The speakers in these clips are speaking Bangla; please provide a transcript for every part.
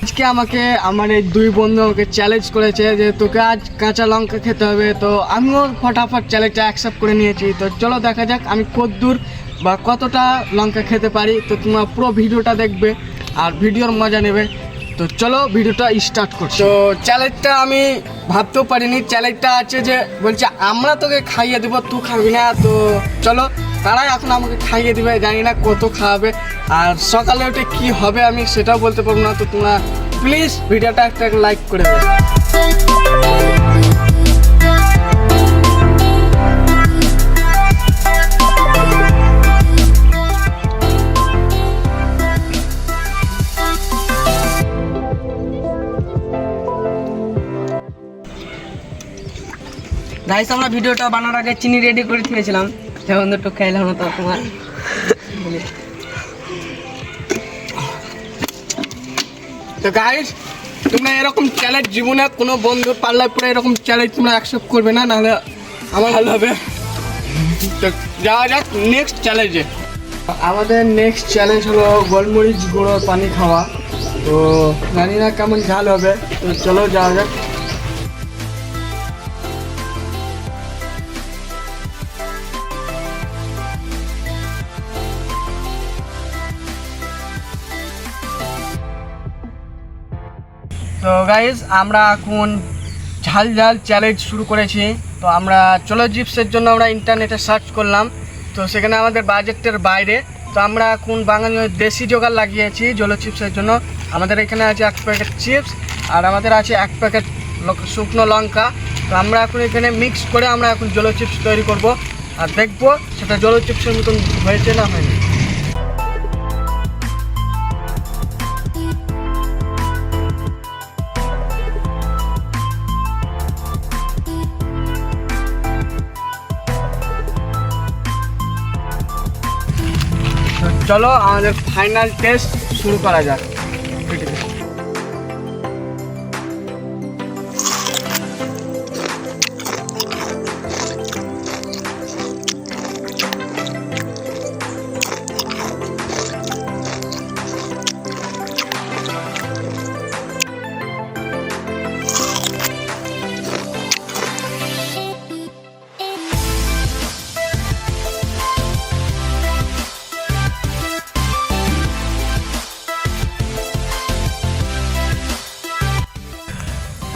আজকে আমাকে আমার এই দুই বন্ধু আমাকে চ্যালেঞ্জ করেছে যে তোকে আজ কাঁচা লঙ্কা খেতে হবে। তো আমিও ফটাফট চ্যালেঞ্জটা অ্যাকসেপ্ট করে নিয়েছি। তো চলো দেখা যাক আমি কতদূর বা কতটা লঙ্কা খেতে পারি। তো তোমরা পুরো ভিডিওটা দেখবে আর ভিডিওর মজা নেবে। তো চলো ভিডিওটা স্টার্ট করছি। তো চ্যালেঞ্জটা আমি ভাবতেও পারিনি, চ্যালেঞ্জটা আছে যে বলছে আমরা তোকে খাইয়ে দেবো, তুই খাবি না। তো চলো তারাই এখন আমাকে খাইয়ে দেবে, জানি না কত খাওয়াবে আর সকালে উঠে কি হবে আমি সেটাও বলতে পারবো না। তো তোমরা প্লিজ ভিডিওটা একটা লাইক করে দেবে। গাইস আমরা ভিডিওটা বানানোর আগে চিনি রেডি করে দিয়েছিলাম, যখন একটু খাইলাম না তো তোমার তো গাইস তোমরা এরকম চ্যালেঞ্জ জীবনে কোনো বন্ধু পাল্লায় পরে এরকম চ্যালেঞ্জ তোমরা অ্যাকসেপ্ট করবে না, নাহলে আমার ভালো হবে। তো যাওয়া যাক নেক্সট চ্যালেঞ্জে। আমাদের নেক্সট চ্যালেঞ্জ হলো গোলমরিচ গুঁড়োর পানি খাওয়া। তো জানি না কেমন ঝাল হবে, তো চলো যাওয়া যাক। তো গাইজ আমরা এখন ঝাল ঝাল চ্যালেঞ্জ শুরু করেছি। তো আমরা চলো চিপসের জন্য আমরা ইন্টারনেটে সার্চ করলাম, তো সেখানে আমাদের বাজেটের বাইরে। তো আমরা এখন বাঙালি দেশি জোগাড় লাগিয়েছি জলো চিপসের জন্য। আমাদের এখানে আছে 1 প্যাকেট চিপস আর আমাদের আছে 1 প্যাকেট শুকনো লঙ্কা। তো আমরা এখন এখানে মিক্স করে আমরা এখন জলো চিপস তৈরি করব আর দেখবো সেটা জলো চিপসের মতন হয়েছে না হয়নি। চলো আমাদের ফাইনাল টেস্ট শুরু করা যাক।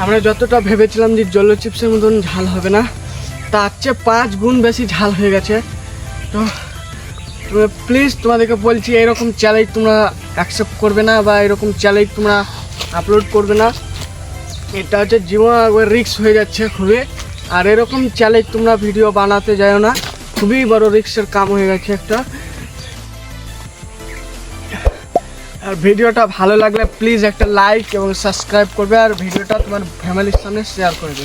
আমরা যতটা ভেবেছিলাম যে জলো চিপসের মতন ঝাল হবে না, তার চেয়ে 5 গুণ বেশি ঝাল হয়ে গেছে। তো প্লিজ তোমাদেরকে বলছি এরকম চ্যালেঞ্জ তোমরা অ্যাকসেপ্ট করবে না বা এরকম চ্যালেঞ্জ তোমরা আপলোড করবে না। এটা হচ্ছে জীবন একবার রিস্ক হয়ে যাচ্ছে খুবই। আর এরকম চ্যালেঞ্জ তোমরা ভিডিও বানাতে যাও না, খুবই বড় রিস্কের কাম হয়ে গেছে একটা। আর ভিডিওটা ভালো লাগলে প্লিজ একটা লাইক এবং সাবস্ক্রাইব করবে আর ভিডিওটা তোমার ফ্যামিলির সামনে শেয়ার করবে।